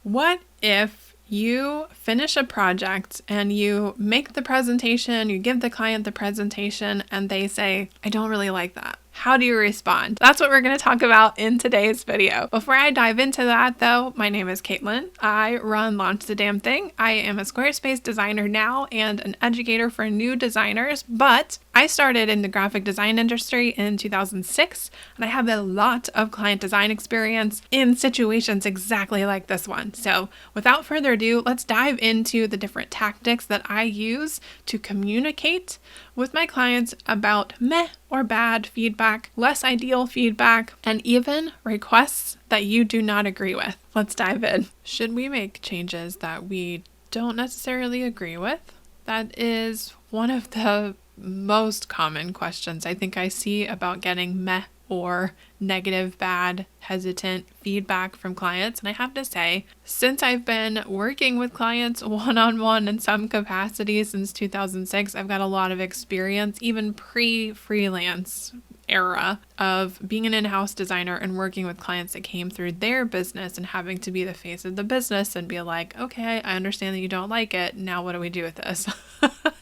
What if you finish a project and you make the presentation, you give the client the presentation, and they say, I don't really like that? How do you respond? That's what we're going to talk about in today's video. Before I dive into that though, my name is Caitlin. I run Launch the Damn Thing. I am a Squarespace designer now and an educator for new designers, but I started in the graphic design industry in 2006, and I have a lot of client design experience in situations exactly like this one. So without further ado, let's dive into the different tactics that I use to communicate with my clients about meh or bad feedback, less ideal feedback, and even requests that you do not agree with. Let's dive in. Should we make changes that we don't necessarily agree with? That is one of the most common questions I think I see about getting meh or negative, bad, hesitant feedback from clients. And I have to say, since I've been working with clients one-on-one in some capacity since 2006, I've got a lot of experience, even pre-freelance era, of being an in-house designer and working with clients that came through their business and having to be the face of the business and be like, okay, I understand that you don't like it. Now what do we do with this?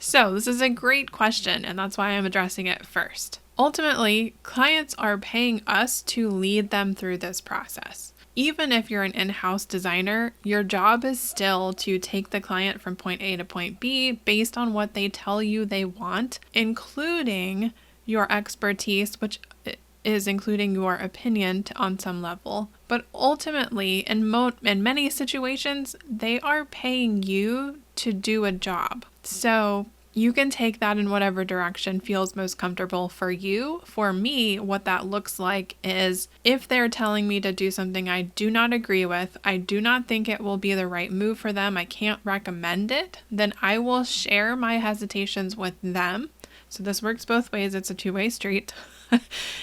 So this is a great question, and that's why I'm addressing it first. Ultimately, clients are paying us to lead them through this process. Even if you're an in-house designer, your job is still to take the client from point A to point B based on what they tell you they want, including your expertise, which is including your opinion on some level. But ultimately, in many situations, they are paying you to do a job. So you can take that in whatever direction feels most comfortable for you. For me, what that looks like is if they're telling me to do something I do not agree with, I do not think it will be the right move for them, I can't recommend it, then I will share my hesitations with them. So this works both ways. It's a two-way street.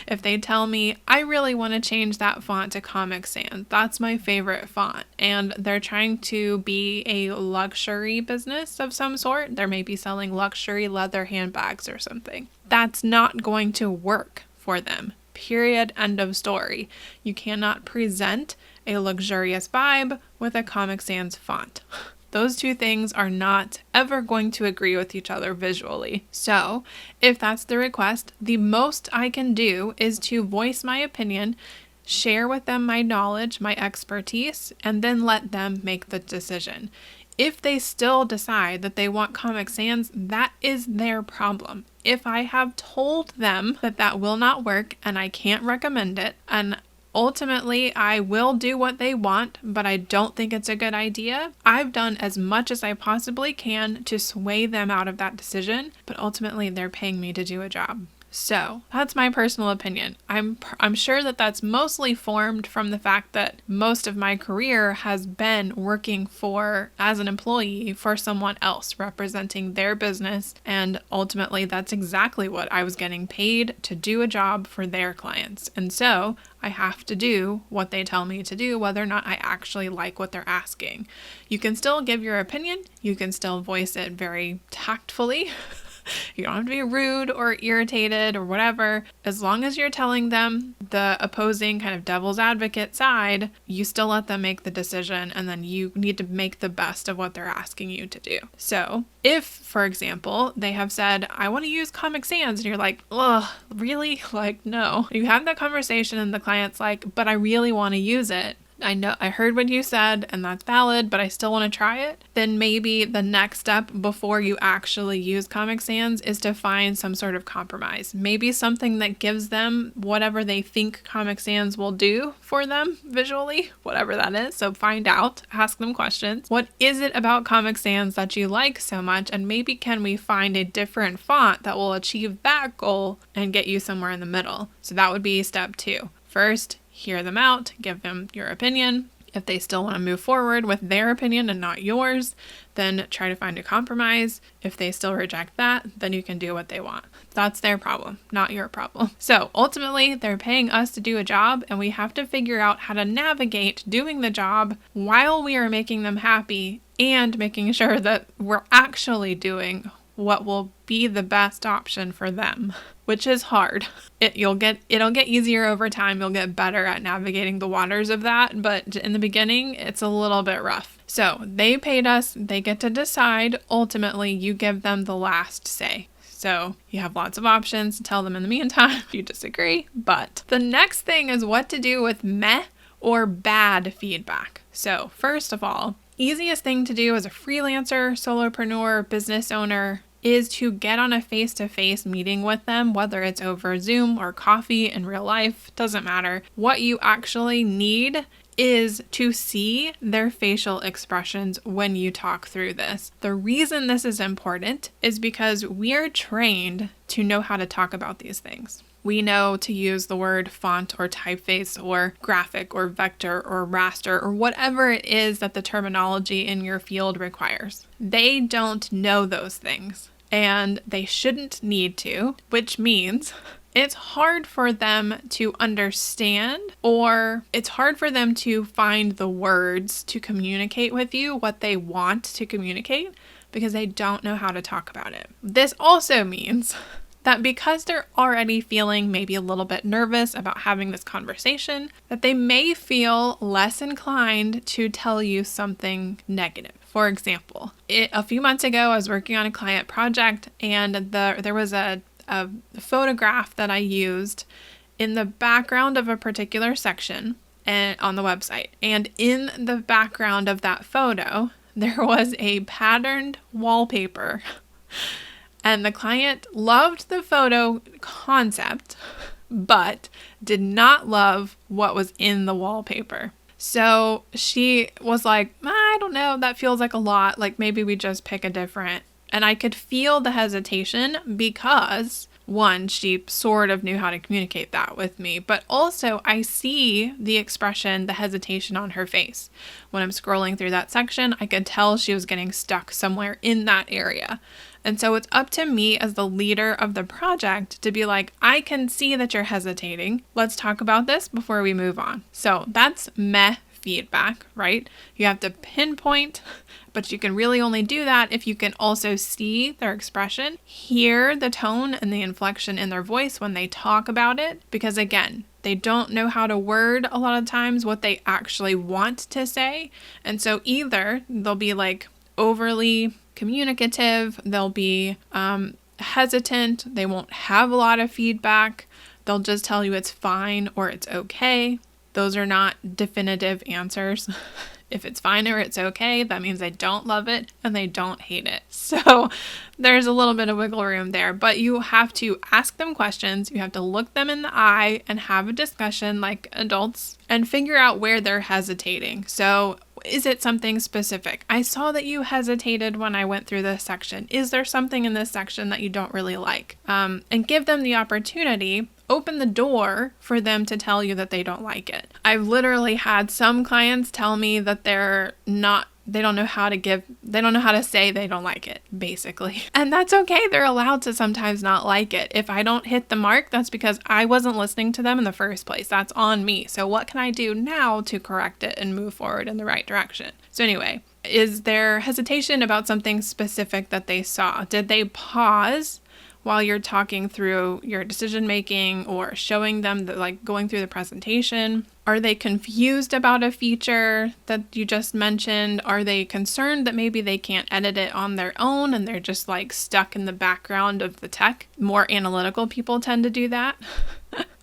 If they tell me, I really want to change that font to Comic Sans, that's my favorite font, and they're trying to be a luxury business of some sort, they may be selling luxury leather handbags or something, that's not going to work for them. Period. End of story. You cannot present a luxurious vibe with a Comic Sans font. Those two things are not ever going to agree with each other visually. So if that's the request, the most I can do is to voice my opinion, share with them my knowledge, my expertise, and then let them make the decision. If they still decide that they want Comic Sans, that is their problem. If I have told them that that will not work and I can't recommend it, and ultimately, I will do what they want, but I don't think it's a good idea, I've done as much as I possibly can to sway them out of that decision, but ultimately they're paying me to do a job. So that's my personal opinion. I'm sure that that's mostly formed from the fact that most of my career has been working as an employee for someone else, representing their business. And ultimately, that's exactly what I was getting paid to do, a job for their clients. And so I have to do what they tell me to do, whether or not I actually like what they're asking. You can still give your opinion. You can still voice it very tactfully. You don't have to be rude or irritated or whatever. As long as you're telling them the opposing kind of devil's advocate side, you still let them make the decision, and then you need to make the best of what they're asking you to do. So if, for example, they have said, I want to use Comic Sans, and you're like, ugh, really? Like, no. You have that conversation and the client's like, but I really want to use it. I know I heard what you said and that's valid, but I still want to try it. Then maybe the next step before you actually use Comic Sans is to find some sort of compromise. Maybe something that gives them whatever they think Comic Sans will do for them visually, whatever that is. So find out, ask them questions. What is it about Comic Sans that you like so much? And maybe can we find a different font that will achieve that goal and get you somewhere in the middle? So that would be step 2. First, hear them out, give them your opinion. If they still want to move forward with their opinion and not yours, then try to find a compromise. If they still reject that, then you can do what they want. That's their problem, not your problem. So ultimately, they're paying us to do a job, and we have to figure out how to navigate doing the job while we are making them happy and making sure that we're actually doing what will be the best option for them, which is hard. It'll get easier over time. You'll get better at navigating the waters of that, but in the beginning, it's a little bit rough. So they paid us, they get to decide. Ultimately, you give them the last say. So you have lots of options to tell them in the meantime if you disagree. But the next thing is what to do with meh or bad feedback. So first of all, easiest thing to do as a freelancer, solopreneur, business owner is to get on a face-to-face meeting with them, whether it's over Zoom or coffee in real life, doesn't matter. What you actually need is to see their facial expressions when you talk through this. The reason this is important is because we are trained to know how to talk about these things. We know to use the word font or typeface or graphic or vector or raster or whatever it is that the terminology in your field requires. They don't know those things, and they shouldn't need to, which means it's hard for them to understand, or it's hard for them to find the words to communicate with you what they want to communicate because they don't know how to talk about it. This also means that because they're already feeling maybe a little bit nervous about having this conversation, that they may feel less inclined to tell you something negative. For example, a few months ago, I was working on a client project, and there was a photograph that I used in the background of a particular section on the website. And in the background of that photo, there was a patterned wallpaper. And the client loved the photo concept, but did not love what was in the wallpaper. So she was like, I don't know, that feels like a lot. Like maybe we just pick a different. And I could feel the hesitation because, one, she sort of knew how to communicate that with me, but also I see the expression, the hesitation on her face. When I'm scrolling through that section, I could tell she was getting stuck somewhere in that area. And so it's up to me as the leader of the project to be like, I can see that you're hesitating. Let's talk about this before we move on. So that's meh feedback, right? You have to pinpoint, but you can really only do that if you can also see their expression, hear the tone and the inflection in their voice when they talk about it. Because again, they don't know how to word a lot of times what they actually want to say. And so either they'll be like overly communicative, they'll be hesitant, they won't have a lot of feedback, they'll just tell you it's fine or it's okay. Those are not definitive answers. If it's fine or it's okay, that means they don't love it and they don't hate it. So there's a little bit of wiggle room there, but you have to ask them questions. You have to look them in the eye and have a discussion like adults and figure out where they're hesitating. So is it something specific? I saw that you hesitated when I went through this section. Is there something in this section that you don't really like? And give them the opportunity, open the door for them to tell you that they don't like it. I've literally had some clients tell me that they don't know how to say they don't like it, basically. And that's okay. They're allowed to sometimes not like it. If I don't hit the mark, that's because I wasn't listening to them in the first place. That's on me. So what can I do now to correct it and move forward in the right direction? So anyway, is there hesitation about something specific that they saw? Did they pause while you're talking through your decision making or showing them going through the presentation? Are they confused about a feature that you just mentioned? Are they concerned that maybe they can't edit it on their own and they're just stuck in the background of the tech? More analytical people tend to do that.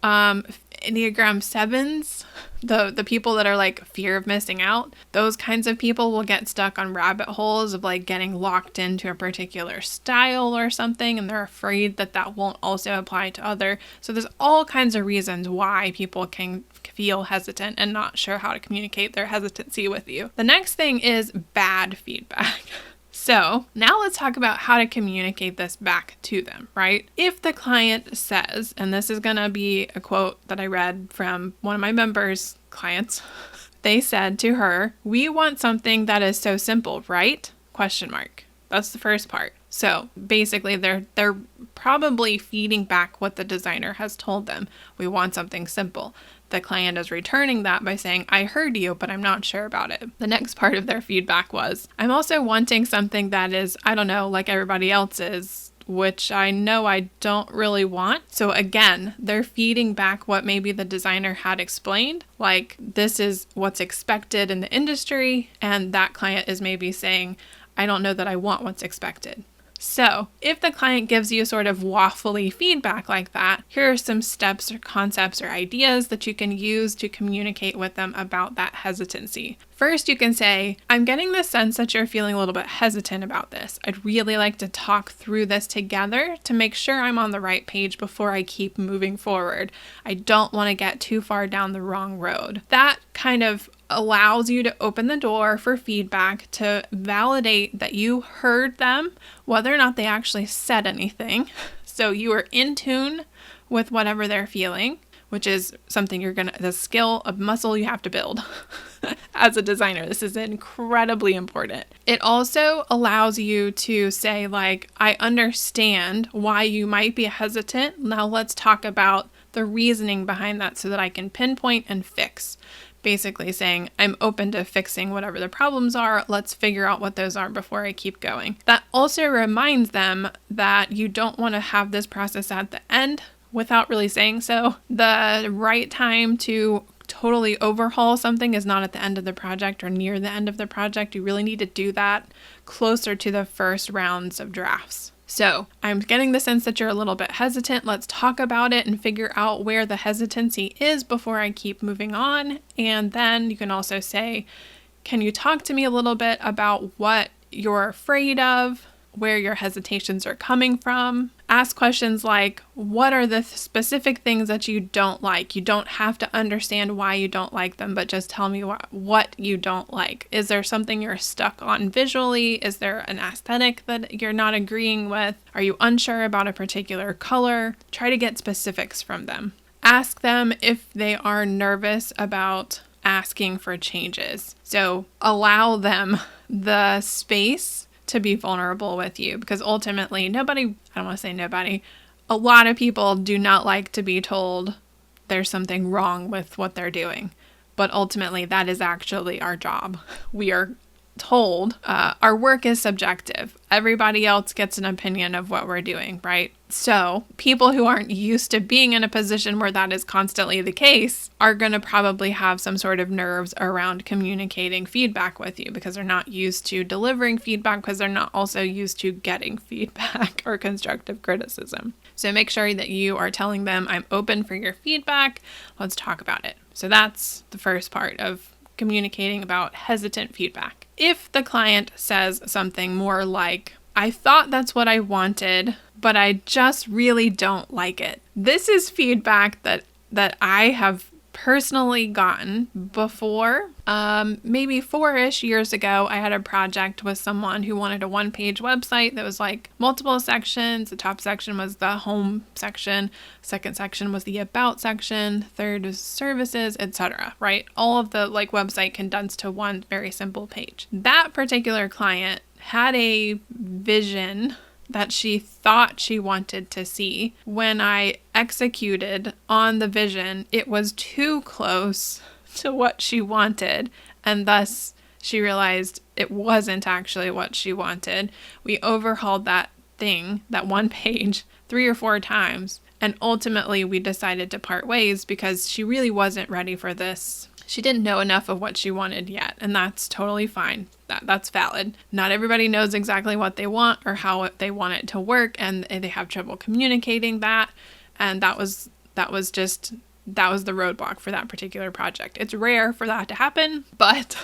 Enneagram 7s, the people that are fear of missing out, those kinds of people will get stuck on rabbit holes of getting locked into a particular style or something, and they're afraid that won't also apply to other. So there's all kinds of reasons why people can feel hesitant and not sure how to communicate their hesitancy with you. The next thing is bad feedback. So now let's talk about how to communicate this back to them, right? If the client says, and this is going to be a quote that I read from one of my members' clients, they said to her, "We want something that is so simple, right?" ? That's the first part. So basically they're probably feeding back what the designer has told them. We want something simple. the client is returning that by saying, I heard you, but I'm not sure about it. The next part of their feedback was, I'm also wanting something that is, I don't know, like everybody else's, which I know I don't really want. So again, they're feeding back what maybe the designer had explained, like this is what's expected in the industry, and that client is maybe saying, I don't know that I want what's expected. So if the client gives you sort of waffly feedback like that, here are some steps or concepts or ideas that you can use to communicate with them about that hesitancy. First, you can say, I'm getting the sense that you're feeling a little bit hesitant about this. I'd really like to talk through this together to make sure I'm on the right page before I keep moving forward. I don't want to get too far down the wrong road. That kind of allows you to open the door for feedback to validate that you heard them, whether or not they actually said anything. So you are in tune with whatever they're feeling, which is something the skill of muscle you have to build as a designer. This is incredibly important. It also allows you to say, like, I understand why you might be hesitant. Now let's talk about the reasoning behind that so that I can pinpoint and fix. Basically saying, I'm open to fixing whatever the problems are. Let's figure out what those are before I keep going. That also reminds them that you don't want to have this process at the end without really saying so. The right time to totally overhaul something is not at the end of the project or near the end of the project. You really need to do that closer to the first rounds of drafts. So I'm getting the sense that you're a little bit hesitant. Let's talk about it and figure out where the hesitancy is before I keep moving on. And then you can also say, can you talk to me a little bit about what you're afraid of, where your hesitations are coming from? Ask questions like, what are the specific things that you don't like? You don't have to understand why you don't like them, but just tell me what you don't like. Is there something you're stuck on visually? Is there an aesthetic that you're not agreeing with? Are you unsure about a particular color? Try to get specifics from them. Ask them if they are nervous about asking for changes. So allow them the space to be vulnerable with you, because ultimately a lot of people do not like to be told there's something wrong with what they're doing. But ultimately that is actually our job. We are told our work is subjective. Everybody else gets an opinion of what we're doing, right? So people who aren't used to being in a position where that is constantly the case are going to probably have some sort of nerves around communicating feedback with you because they're not used to delivering feedback, because they're not also used to getting feedback or constructive criticism. So make sure that you are telling them, I'm open for your feedback. Let's talk about it. So that's the first part of communicating about hesitant feedback. If the client says something more like, I thought that's what I wanted, but I just really don't like it. This is feedback that I have personally gotten before. Maybe 4-ish years ago, I had a project with someone who wanted a one-page website that was like multiple sections. The top section was the home section. Second section was the about section. Third was services, etc. Right? All of the website condensed to one very simple page. That particular client had a vision that she thought she wanted to see. When I executed on the vision, it was too close to what she wanted, and thus she realized it wasn't actually what she wanted. We overhauled that one page 3 or 4 times, and ultimately we decided to part ways because she really wasn't ready for this. She didn't know enough of what she wanted yet, and that's totally fine. That's valid. Not everybody knows exactly what they want or how they want it to work, and they have trouble communicating that, and that was the roadblock for that particular project. It's rare for that to happen, but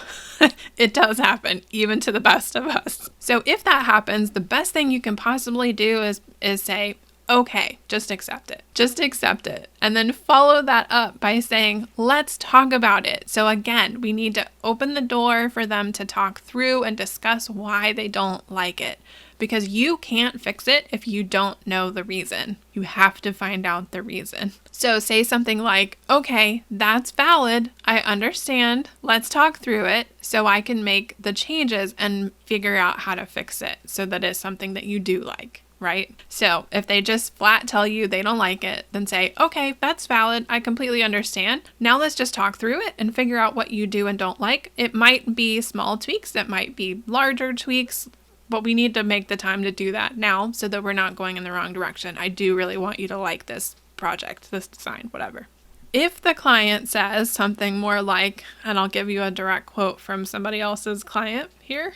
it does happen, even to the best of us. So if that happens, the best thing you can possibly do is say, okay, just accept it. Just accept it. And then follow that up by saying, let's talk about it. So again, we need to open the door for them to talk through and discuss why they don't like it. Because you can't fix it if you don't know the reason. You have to find out the reason. So say something like, okay, that's valid. I understand. Let's talk through it so I can make the changes and figure out how to fix it so that it's something that you do like. right? So if they just flat tell you they don't like it, then say, okay, that's valid. I completely understand. Now let's just talk through it and figure out what you do and don't like. It might be small tweaks. It might be larger tweaks, but we need to make the time to do that now so that we're not going in the wrong direction. I do really want you to like this project, this design, whatever. If the client says something more like, and I'll give you a direct quote from somebody else's client here,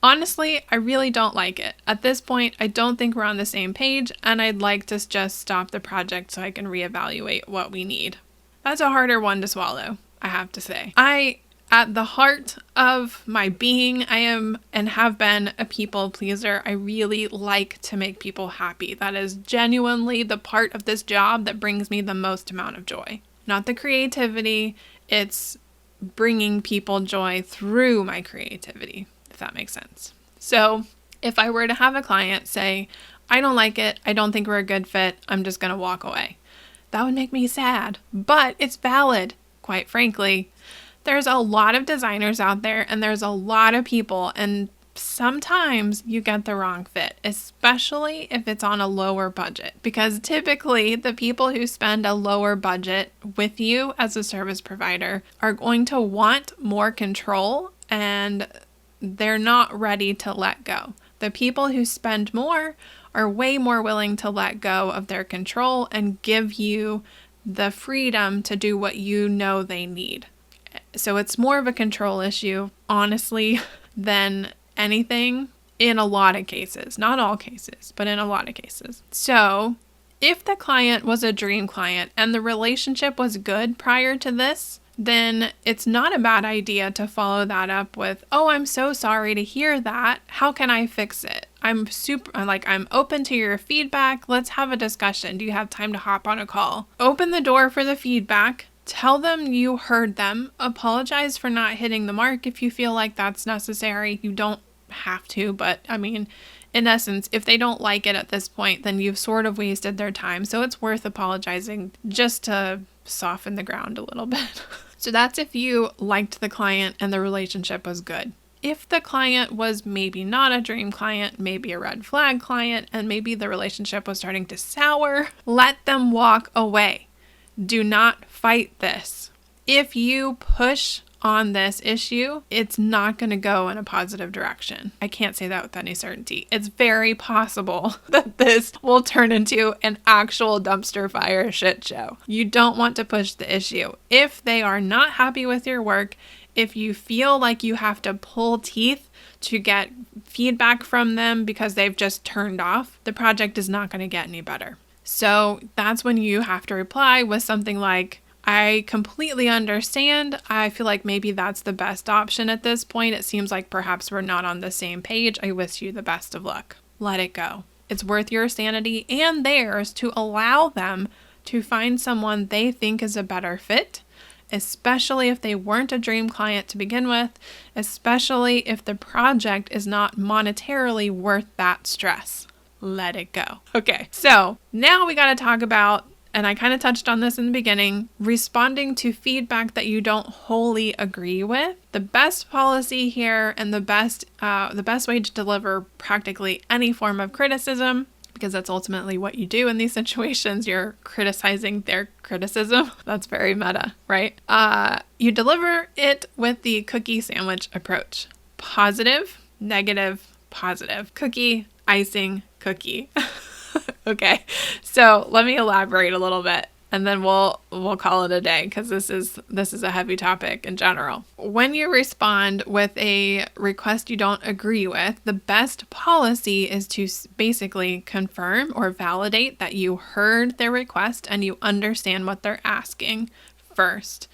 honestly, I really don't like it. At this point, I don't think we're on the same page, and I'd like to just stop the project so I can reevaluate what we need. That's a harder one to swallow, I have to say. At the heart of my being, I am and have been a people pleaser. I really like to make people happy. That is genuinely the part of this job that brings me the most amount of joy. Not the creativity, it's bringing people joy through my creativity, if that makes sense. So if I were to have a client say, I don't like it, I don't think we're a good fit, I'm just going to walk away, that would make me sad, but it's valid, quite frankly. There's a lot of designers out there and there's a lot of people, and sometimes you get the wrong fit, especially if it's on a lower budget, because typically the people who spend a lower budget with you as a service provider are going to want more control and they're not ready to let go. The people who spend more are way more willing to let go of their control and give you the freedom to do what you know they need. So it's more of a control issue, honestly, than anything in a lot of cases. Not all cases, but in a lot of cases. So if the client was a dream client and the relationship was good prior to this, then it's not a bad idea to follow that up with, oh, I'm so sorry to hear that. How can I fix it? I'm open to your feedback. Let's have a discussion. Do you have time to hop on a call? Open the door for the feedback. Tell them you heard them. Apologize for not hitting the mark if you feel like that's necessary. You don't have to, but I mean, in essence, if they don't like it at this point, then you've sort of wasted their time. So it's worth apologizing just to soften the ground a little bit. So that's if you liked the client and the relationship was good. If the client was maybe not a dream client, maybe a red flag client, and maybe the relationship was starting to sour, let them walk away. Do not fight this. If you push on this issue, it's not going to go in a positive direction. I can't say that with any certainty. It's very possible that this will turn into an actual dumpster fire shit show. You don't want to push the issue. If they are not happy with your work, if you feel like you have to pull teeth to get feedback from them because they've just turned off, the project is not going to get any better. So that's when you have to reply with something like, I completely understand. I feel like maybe that's the best option at this point. It seems like perhaps we're not on the same page. I wish you the best of luck. Let it go. It's worth your sanity and theirs to allow them to find someone they think is a better fit, especially if they weren't a dream client to begin with, especially if the project is not monetarily worth that stress. Let it go. Okay, so now we got to talk about, and I kind of touched on this in the beginning, responding to feedback that you don't wholly agree with. The best policy here and the best way to deliver practically any form of criticism, because that's ultimately what you do in these situations. You're criticizing their criticism. That's very meta, right? You deliver it with the cookie sandwich approach. Positive, negative, positive. Cookie, icing, cookie. Okay, so let me elaborate a little bit and then we'll call it a day, because this is a heavy topic in general. When you respond with a request you don't agree with, the best policy is to basically confirm or validate that you heard their request and you understand what they're asking first.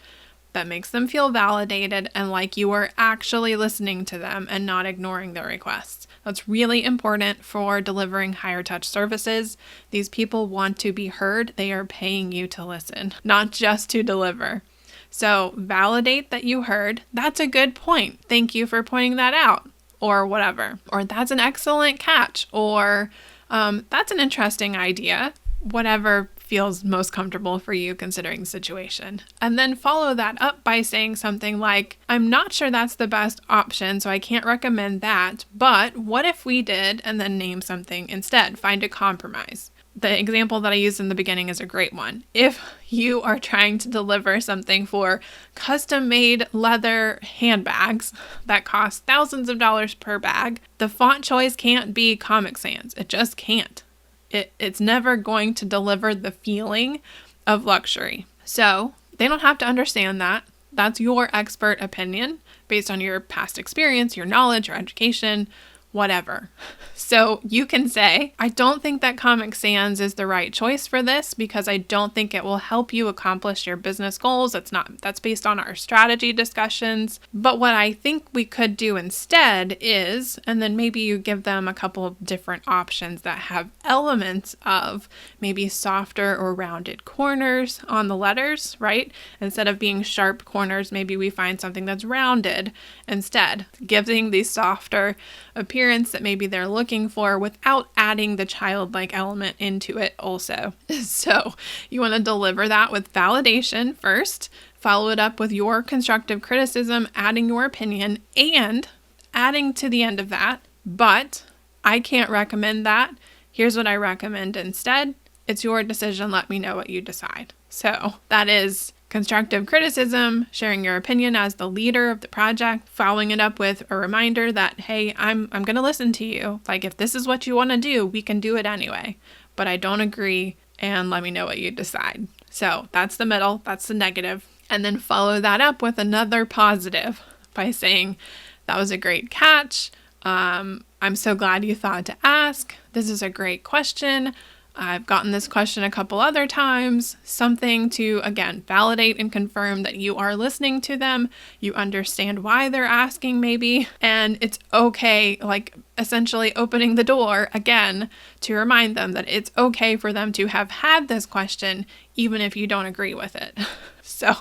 That makes them feel validated and like you are actually listening to them and not ignoring their requests. That's really important for delivering higher touch services. These people want to be heard. They are paying you to listen, not just to deliver. So validate that you heard. That's a good point. Thank you for pointing that out, or whatever. Or that's an excellent catch, or that's an interesting idea. Whatever feels most comfortable for you considering the situation. And then follow that up by saying something like, I'm not sure that's the best option, so I can't recommend that, but what if we did, and then name something instead, find a compromise. The example that I used in the beginning is a great one. If you are trying to deliver something for custom-made leather handbags that cost thousands of dollars per bag, the font choice can't be Comic Sans. It just can't. It's never going to deliver the feeling of luxury. So they don't have to understand that. That's your expert opinion based on your past experience, your knowledge, your education, whatever. So you can say, I don't think that Comic Sans is the right choice for this because I don't think it will help you accomplish your business goals. That's based on our strategy discussions. But what I think we could do instead is, and then maybe you give them a couple of different options that have elements of maybe softer or rounded corners on the letters, right? Instead of being sharp corners, maybe we find something that's rounded instead, giving the softer appearance that maybe they're looking for without adding the childlike element into it also. So you want to deliver that with validation first, follow it up with your constructive criticism, adding your opinion, and adding to the end of that, but I can't recommend that. Here's what I recommend instead. It's your decision. Let me know what you decide. So that is constructive criticism, sharing your opinion as the leader of the project, following it up with a reminder that, hey, I'm going to listen to you. Like, if this is what you want to do, we can do it anyway. But I don't agree, and let me know what you decide. So that's the middle. That's the negative. And then follow that up with another positive by saying, that was a great catch. I'm so glad you thought to ask. This is a great question. I've gotten this question a couple other times, something to, again, validate and confirm that you are listening to them, you understand why they're asking maybe, and it's okay, like essentially opening the door again to remind them that it's okay for them to have had this question, even if you don't agree with it. So,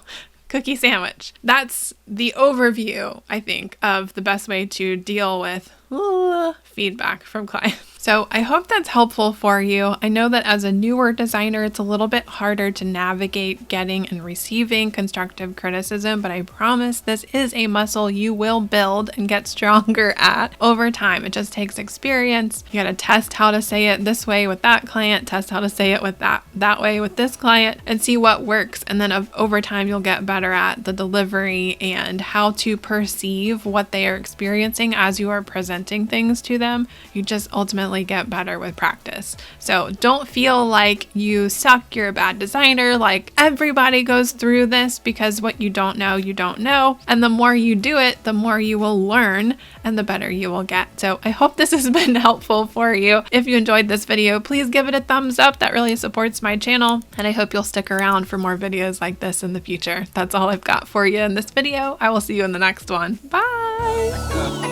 cookie sandwich. That's the overview, I think, of the best way to deal with feedback from clients. So I hope that's helpful for you. I know that as a newer designer, it's a little bit harder to navigate getting and receiving constructive criticism, but I promise this is a muscle you will build and get stronger at over time. It just takes experience. You got to test how to say it this way with that client, test how to say it with that way with this client, and see what works. And then over time, you'll get better at the delivery and how to perceive what they are experiencing as you are presenting things to them. You just ultimately get better with practice. So don't feel like you suck, you're a bad designer. Like, everybody goes through this, because what you don't know, you don't know. And the more you do it, the more you will learn and the better you will get. So I hope this has been helpful for you. If you enjoyed this video, please give it a thumbs up. That really supports my channel. And I hope you'll stick around for more videos like this in the future. That's all I've got for you in this video. I will see you in the next one. Bye.